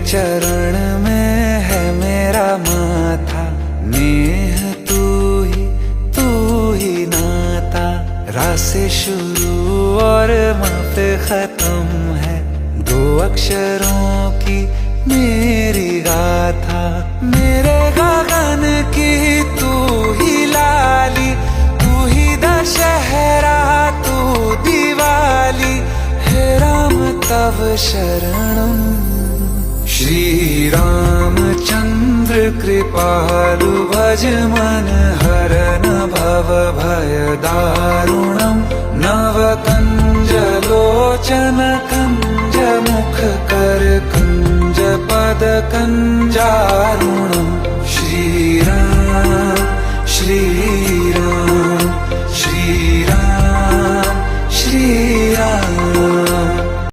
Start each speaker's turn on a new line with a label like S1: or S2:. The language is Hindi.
S1: चरण में है मेरा माथा, नेह तू ही नाता। रा से शुरू और मा पे खत्म है, दो अक्षरों की मेरी गाथा। मेरे गगन की तू ही लाली, तू ही दशहरा तू दिवाली, हे राम तव शरणम। श्री रामचंद्र कृपालु भज मन हरन भव भय दारुणम। नव कंज लोचन कंज मुख कर कंज पद कंजारुणम। श्री राम